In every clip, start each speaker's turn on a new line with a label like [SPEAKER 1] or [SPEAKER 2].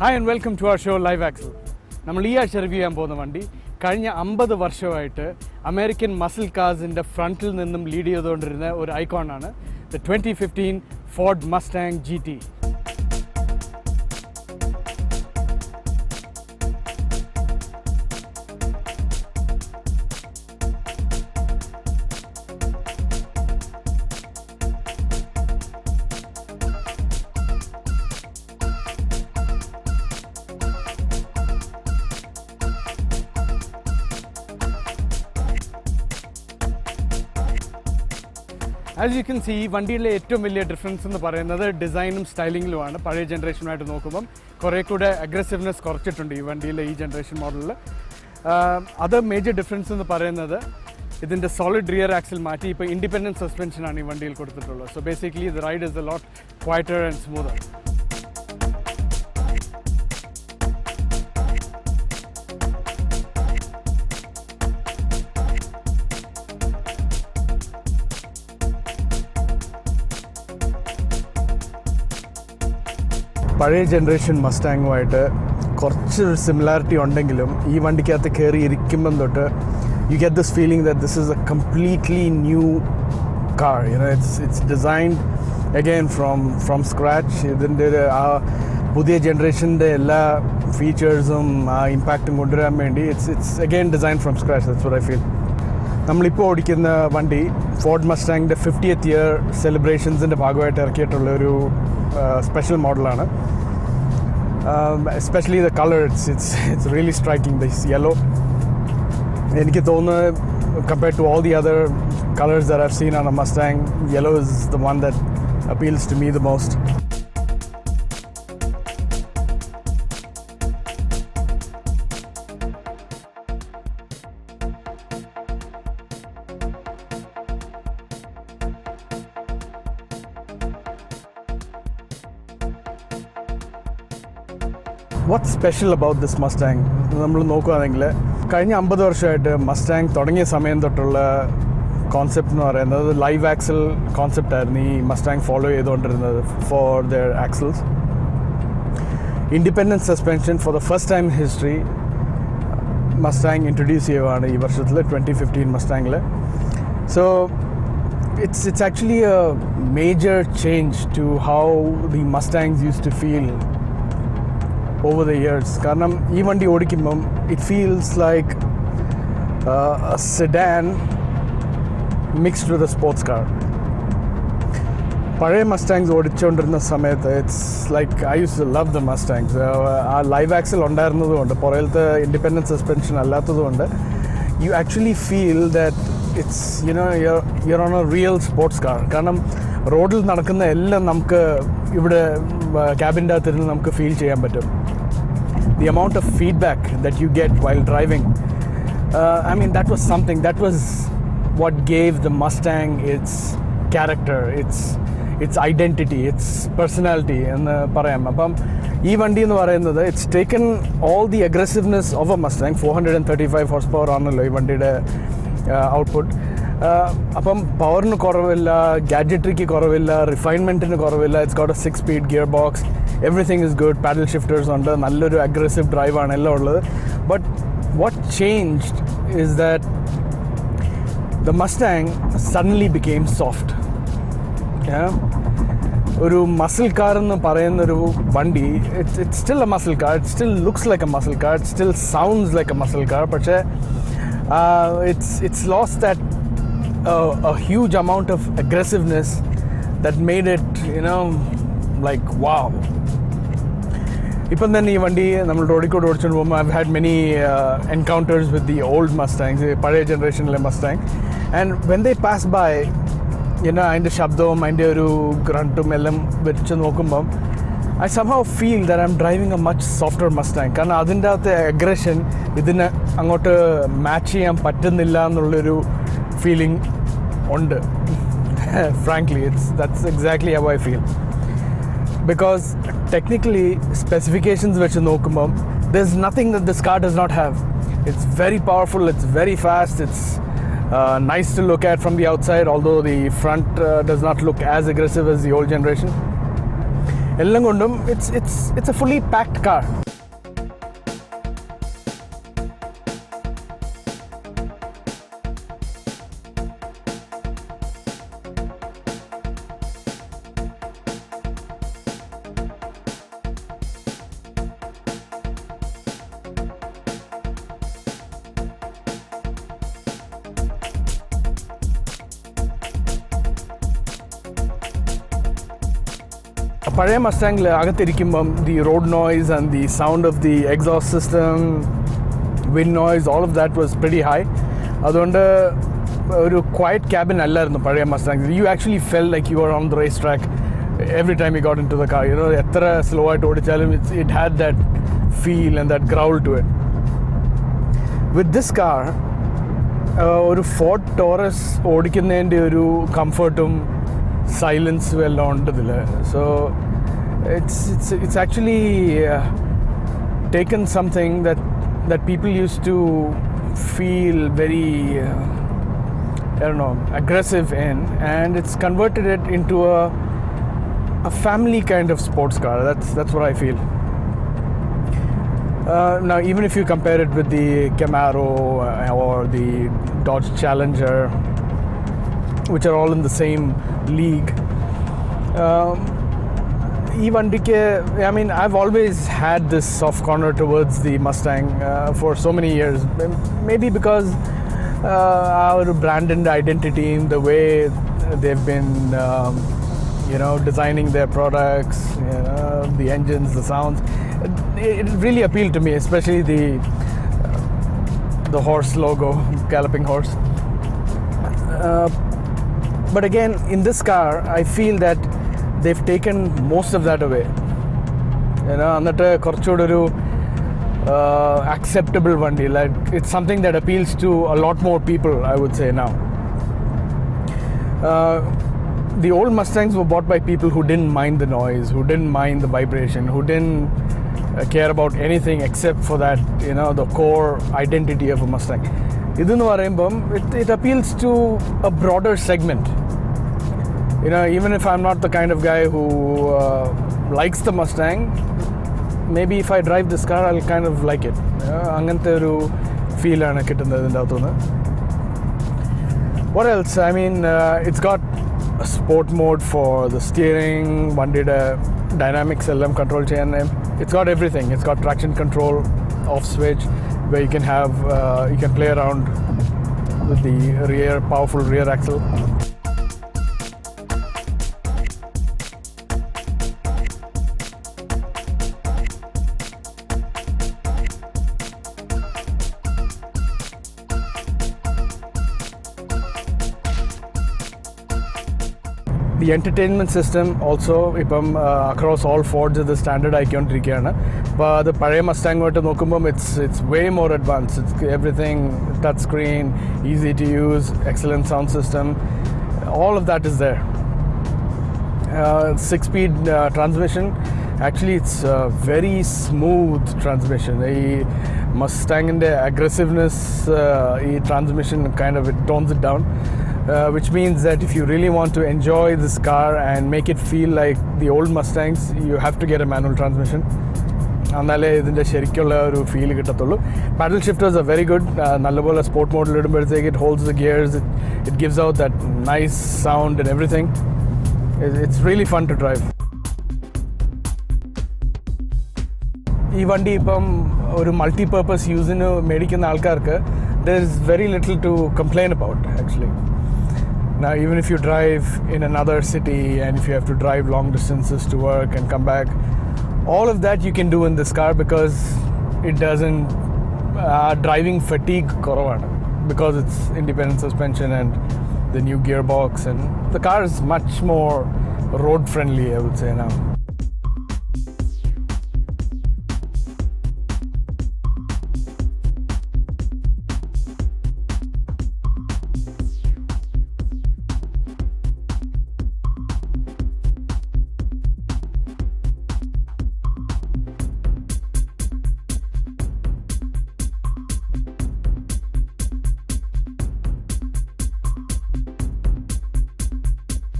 [SPEAKER 1] Hi and welcome to our show Live Axle. നമ്മൾ ഈ ആഴ്ച റിവ്യൂ ചെയ്യാൻ പോകുന്ന വണ്ടി കഴിഞ്ഞ 50 വർഷമായിട്ട് അമേരിക്കൻ മസിൽ കാർസിൻ്റെ ഫ്രണ്ടിൽ നിന്നും ലീഡ് ചെയ്തുകൊണ്ടിരുന്ന ഒരു ഐക്കോണാണ് the 2015 Ford Mustang GT. As you can see, വണ്ടിയിലെ ഏറ്റവും വലിയ ഡിഫറൻസ് എന്ന് പറയുന്നത് ഡിസൈനും സ്റ്റൈലിങ്ങിലുമാണ്. പഴയ ജനറേഷനുമായിട്ട് നോക്കുമ്പം കുറേ കൂടെ അഗ്രസീവ്നെസ് കുറച്ചിട്ടുണ്ട് ഈ വണ്ടിയിലെ ഈ ജനറേഷൻ മോഡലിൽ. അത് മേജർ ഡിഫറൻസ് എന്ന് പറയുന്നത് ഇതിൻ്റെ സോളിഡ് റിയർ ആക്സിൽ മാറ്റി ഇപ്പോൾ ഇൻഡിപെൻഡൻറ്റ് സസ്പെൻഷനാണ് ഈ വണ്ടിയിൽ കൊടുത്തിട്ടുള്ളത്. So basically the ride is a lot quieter and smoother. പഴയ ജനറേഷൻ മസ്റ്റാങ്ങുമായിട്ട് കുറച്ച് സിമിലാരിറ്റി ഉണ്ടെങ്കിലും ഈ വണ്ടിക്കകത്ത് കയറി ഇരിക്കുമ്പം തൊട്ട് you get this feeling that this is A completely new car. It's designed again from scratch. ഇതിൻ്റെ ആ പുതിയ ജനറേഷൻ്റെ എല്ലാ ഫീച്ചേഴ്സും ആ ഇമ്പാക്റ്റും കൊണ്ടുവരാൻ വേണ്ടി it's again design from scratch. That's what I feel. നമ്മളിപ്പോൾ ഓടിക്കുന്ന വണ്ടി ഫോർഡ് മസ്റ്റാങ്ങിൻ്റെ 50th ഇയർ സെലിബ്രേഷൻസിൻ്റെ ഭാഗമായിട്ട് ഇറക്കിയിട്ടുള്ള ഒരു special മോഡലാണ്. Especially the color, it's really striking, this yellow. എനിക്ക് തോന്നുന്നു compared to all the other colors that I've seen on a Mustang, yellow is the one that appeals to me the most. What's special about this Mustang? നമ്മൾ നോക്കുകയാണെങ്കിൽ കഴിഞ്ഞ 50 വർഷമായിട്ട് Mustang തുടങ്ങിയ സമയം തൊട്ടുള്ള concept എന്ന് പറയുന്നത് ലൈവ് ആക്സൽ കോൺസെപ്റ്റ് ആയിരുന്നു ഈ മസ്റ്റാങ് ഫോളോ ചെയ്തുകൊണ്ടിരുന്നത് for their axles. Independent suspension for the first time history Mustang introduce ചെയ്യുകയാണ് ഈ വർഷത്തിൽ 2015 മസ്റ്റാങ്ങിൽ. So it's actually a major change to how the Mustangs used to feel over the years. കാരണം ഈ വണ്ടി ഓടിക്കുമ്പം it feels like a sedan mixed with a sports car. പഴയ Mustangs ഓടിച്ചുകൊണ്ടിരുന്ന സമയത്ത് it's like I use to love the Mustangs. ആ live axle ഉണ്ടായിരുന്നതുകൊണ്ട് പുറകിലത്തെ ഇൻഡിപെൻഡൻറ്റ് സസ്പെൻഷൻ അല്ലാത്തതുകൊണ്ട് you actually feel that it's your own a real sports car. കാരണം റോഡിൽ നടക്കുന്ന എല്ലാം നമുക്ക് ഇവിടെ ക്യാബിൻ്റെ അകത്തിരുന്ന് നമുക്ക് ഫീൽ ചെയ്യാൻ പറ്റും. The amount of feedback that you get while driving, I mean, that was something. That was what gave the Mustang its character, its identity, its personality എന്ന് പറയാം. അപ്പം ഈ വണ്ടി എന്ന് പറയുന്നത് it's taken all the aggressiveness of a Mustang. 435 horsepower ആണല്ലോ ഈ വണ്ടിയുടെ ഔട്ട്പുട്ട്. അപ്പം പവറിന് കുറവില്ല, ഗാഡ്ജറ്ററിക്ക് കുറവില്ല, റിഫൈൻമെൻറ്റിന് കുറവില്ല. It's got A 6-speed gear box. Everything is good. Paddle shifters ഉണ്ട്. നല്ലൊരു അഗ്രസീവ് ഡ്രൈവാണ് എല്ലാം ഉള്ളത്. But what changed is that the Mustang suddenly became soft. ഒരു മസിൽ കാർ എന്ന് പറയുന്നൊരു വണ്ടി it's still A muscle car. It still looks like A muscle car. It still sounds like A muscle car. പക്ഷേ it's lost that a huge amount of aggressiveness that made it, like wow. ഇപ്പം തന്നെ ഈ വണ്ടി നമ്മൾ റോഡിക്കൂടെ ഓടിച്ചുകൊണ്ട് പോകുമ്പോൾ I've had many encounters with the old Mustangs, പഴയ ജനറേഷനിലെ Mustang, and when they pass by, അതിൻ്റെ ശബ്ദവും അതിൻ്റെ ഒരു ഗ്രണ്ടും എല്ലാം വെച്ച് നോക്കുമ്പം I somehow feel that I'm driving a much softer Mustang. കാരണം അതിൻ്റെ അകത്തെ അഗ്രഷൻ ഇതിന് അങ്ങോട്ട് മാച്ച് ചെയ്യാൻ പറ്റുന്നില്ല എന്നുള്ളൊരു ഫീലിംഗ് ഉണ്ട്. Frankly, that's exactly how I feel. Because technically, specifications വെച്ച് നോക്കുമ്പം there's nothing that this car does not have. It's very powerful, it's very fast, it's nice to look at from the outside, although the front does not look as aggressive as the old generation. എല്ലാം കൊണ്ടും it's a fully packed car. പഴയ മസ്റ്റാങ്ങിൽ അകത്തിരിക്കുമ്പം the road noise and the sound of the exhaust system, wind noise, all of that was pretty high. അതുകൊണ്ട് ഒരു quiet cabin അല്ലായിരുന്നു പഴയ Mustang. You actually felt like you were on the racetrack every time you got into the car. എത്ര slow ആയിട്ട് ഓടിച്ചാലും it had that feel and that growl to it. With this car, ഒരു Ford Taurus ഓടിക്കുന്നതിൻ്റെ ഒരു കംഫർട്ടും സൈലൻസും എല്ലാം ഉണ്ട് ഇതിൽ. So it's actually taken something that people used to feel very I don't know, aggressive in, and it's converted it into a family kind of sports car. That's what I feel. Now even if you compare it with the Camaro or the Dodge Challenger, which are all in the same league, I mean, I've always had this soft corner towards the Mustang for so many years. Maybe because our brand and identity, in the way they've been, designing their products, the engines, the sounds. It really appealed to me, especially the horse logo, galloping horse. But again, in this car, I feel that they've taken most of that away. എന്നിട്ട് കുറച്ചുകൂടെ ഒരു acceptable വണ്ടി. Like, it's something that appeals to a lot more people, I would say now. The old Mustangs were bought by people who didn't mind the noise, who didn't mind the vibration, who didn't care about anything except for that, the core identity of a Mustang. ഇതെന്ന് പറയുമ്പം it appeals to a broader segment. Even if I'm not the kind of guy who likes the Mustang, maybe if I drive this car, I'll kind of like it. അങ്ങനത്തെ ഒരു ഫീലാണ് കിട്ടുന്നത് ഇതിൻ്റെ അകത്തുനിന്ന്. What else? I mean, it's got a sport mode for the steering, വണ്ടിയുടെ dynamics എല്ലാം control ചെയ്യാൻ. It's got everything. It's got traction control, off switch, where you can have you can play around with the powerful rear axle. The entertainment system also across all Fords is the standard ആയിക്കൊണ്ടിരിക്കുകയാണ്. അപ്പോൾ അത് പഴയ മസ്റ്റാങ്ങോട്ട് നോക്കുമ്പം it's way more advanced. It's everything touch screen, easy to use, excellent sound system. All of that is there. 6-speed transmission. Actually, it's a very smooth transmission. ഈ മസ്റ്റാങ്ങിൻ്റെ aggressiveness ഈ transmission kind of it tones it down. Which means that if you really want to enjoy this car and make it feel like the old Mustangs, you have to get a manual transmission. എന്നാലേ ഇതിൻ്റെ ശരിക്കുള്ള ഒരു feel കിട്ടത്തുള്ളൂ. Paddle shifters are very good. നല്ലപോലെ sport മോഡിൽ ഇടുമ്പോഴത്തേക്ക് it holds the gears, it gives out that nice sound and everything. It's really fun to drive. ഈ വണ്ടി ഇപ്പം ഒരു മൾട്ടിപർപ്പസ് യൂസിന് മേടിക്കുന്ന ആൾക്കാർക്ക് there is very little to complain about, actually. Now, even if you drive in another city and if you have to drive long distances to work and come back, all of that you can do in this car because it doesn't driving fatigue koravana, because it's independent suspension and the new gearbox, and the car is much more road friendly, I would say now.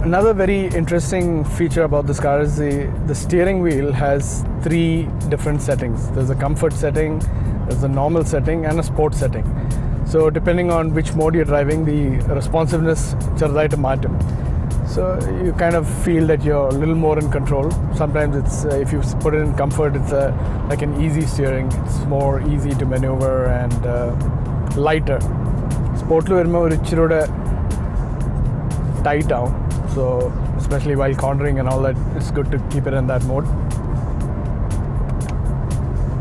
[SPEAKER 1] Another very interesting feature about this car is the steering wheel has 3 different settings. There's a comfort setting, there's a normal setting, and a sport setting. So depending on which mode you're driving, the responsiveness ചെറുതായിട്ട് മാറ്റും. So you kind of feel that you're a little more in control. Sometimes it's if you put it in comfort, it's like an easy steering. It's more easy to maneuver and lighter. Sportlu വരുമ്പോൾ ഒരു ഇച്ചിരൂടെ tight down. So especially while cornering and all that, it's good to keep it in that mode.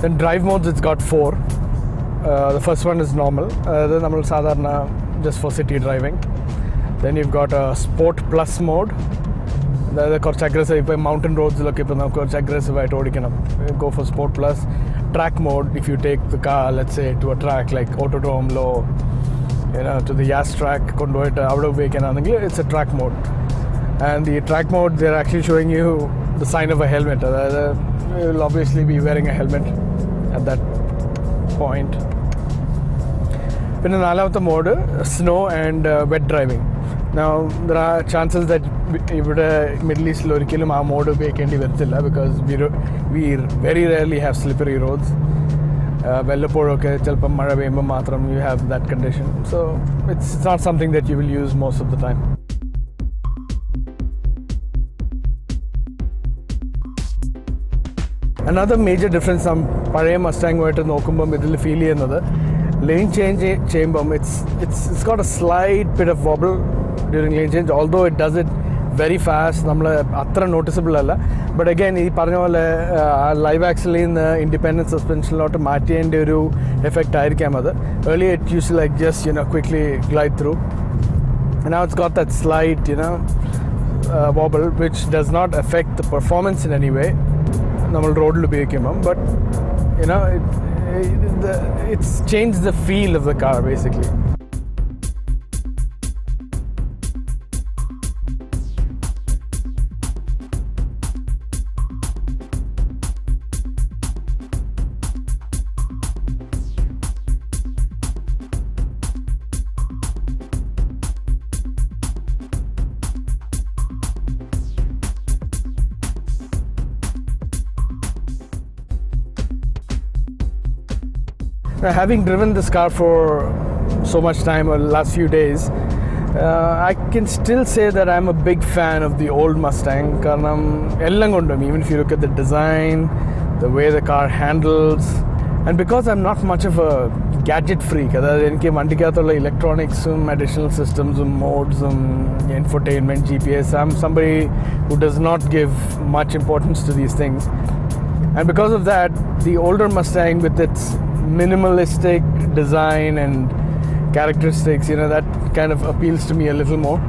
[SPEAKER 1] Then drive modes, it's got 4. The first one is normal. Then നമ്മൾ സാധാരണ just for city driving. Then you've got a Sport Plus mode. അതായത് കുറച്ച് aggressive ഇപ്പോൾ mountain റോഡ്സിലൊക്കെ ഇപ്പോൾ നമുക്ക് കുറച്ച് അഗ്രസീവായിട്ട് ഓടിക്കണം. Go for Sport Plus. Track mode, if you take the car, let's say, to a track like Autodrome, to the Yas track, കൊണ്ടുപോയിട്ട് അവിടെ ഉപയോഗിക്കാനാണെങ്കിൽ it's a track mode. And the track mode, they're actually showing you the sign of a helmet. അതായത് you will obviously be wearing a helmet at that point. പിന്നെ നാലാമത്തെ mode snow and wet driving. Now there are chances that ഇവിടെ middle ഈസ്റ്റിൽ ഒരിക്കലും ആ mode ഉപയോഗിക്കേണ്ടി വരത്തില്ല because we very rarely have slippery roads. വല്ലപ്പോഴൊക്കെ ചിലപ്പം മഴ പെയ്യുമ്പോൾ മാത്രം you have that condition. So it's not something that you will use most of the time. Another major difference പഴയ മസ്റ്റാങ്ങുമായിട്ട് നോക്കുമ്പം ഇതിൽ ഫീൽ ചെയ്യുന്നത് lane change ചെയ്യുമ്പം it's got a slight bit of wobble during lane change, although it does it very fast. നമ്മൾ അത്ര noticeable അല്ല. But again ഈ പറഞ്ഞ പോലെ ലൈവ് ആക്സിലിൽ നിന്ന് ഇൻഡിപെൻഡൻറ്റ് സസ്പെൻഷനിലോട്ട് മാറ്റിയതിൻ്റെ ഒരു എഫക്റ്റ് ആയിരിക്കാം അത്. Earlier it used to like just quickly glide through. And now it's got that slight wobble which does not affect the performance in any way നമ്മൾ റോഡിൽ ഉപയോഗിക്കുമ്പം. But it's changed the feel of the car basically. Having driven this car for so much time or the last few days, I can still say that I'm a big fan of the old Mustang. Even if you look at the design, the way the car handles, and because I'm not much of a gadget freak, electronics, additional systems, modes, infotainment, GPS, I'm somebody who does not give much importance to these things. And because of that, the older Mustang with its minimalistic design and characteristics, that kind of appeals to me a little more.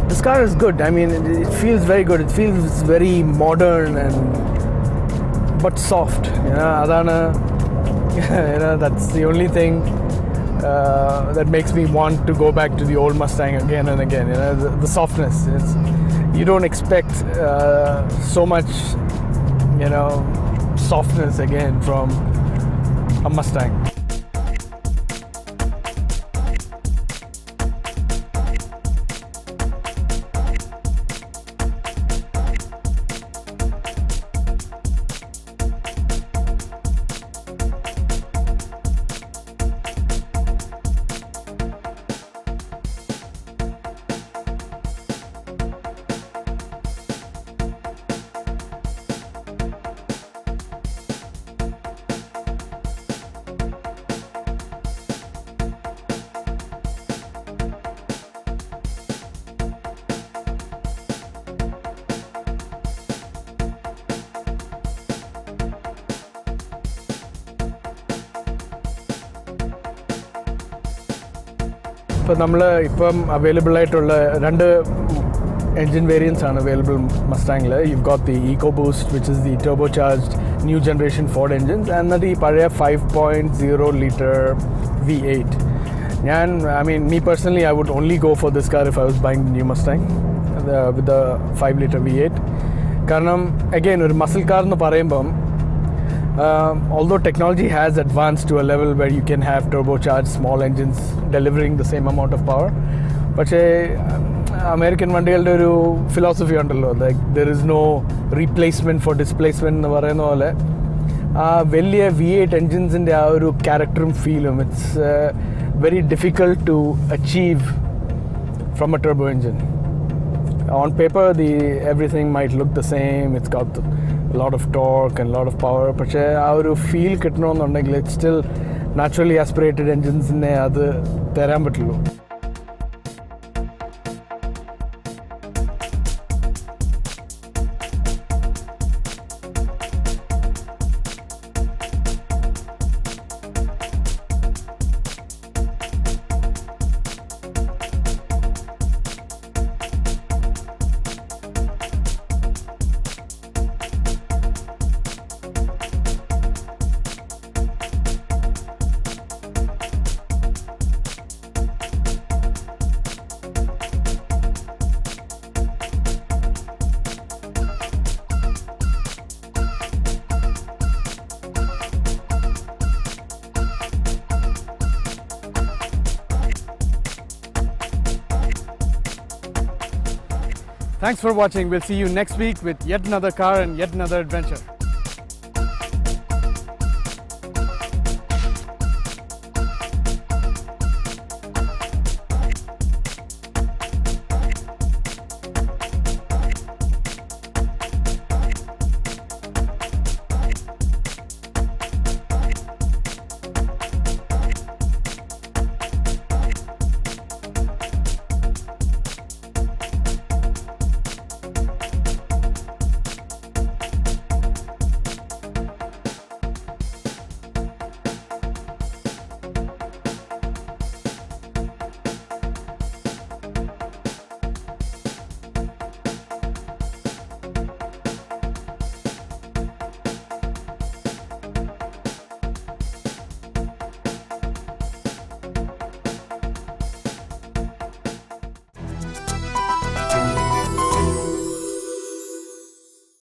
[SPEAKER 1] This car is good. I mean, it feels very good. It feels very modern but soft. That's the only thing that makes me want to go back to the old Mustang again and again. The softness. You don't expect so much, softness again from a Mustang. ഇപ്പോൾ നമ്മൾ ഇപ്പം available ആയിട്ടുള്ള രണ്ട് engine variants are available Mustang'il. You've got the EcoBoost, which is the turbocharged new generation Ford engines, and the pazhaya 5.0 liter V8. I mean, me personally, I would only go for this car if I was buying the new Mustang with the 5 liter V8. Karanam, again, a muscle car nu parayumbam, although technology has advanced to a level where you can have turbocharged small engines delivering the same amount of power, but American വണ്ടികളുടെ ഒരു philosophy ഉണ്ടല്ലോ, like there is no replacement for displacement എന്ന് പറയുന്ന പോലെ ആ വലിയ V8 എൻജിൻസിൻ്റെ ആ ഒരു ക്യാരക്ടറും ഫീലും it's very difficult to achieve from a turbo engine. On paper everything might look the same, it's got lot of torque and lot of power, പക്ഷേ ആ ഒരു ഫീൽ കിട്ടണമെന്നുണ്ടെങ്കിൽ ഇറ്റ്സ് സ്റ്റിൽ നാച്ചുറലി ആസ്പിറേറ്റഡ് എൻജിൻസിനെ അത് തരാൻ പറ്റുള്ളൂ. Thanks for watching. We'll see you next week with yet another car and yet another adventure.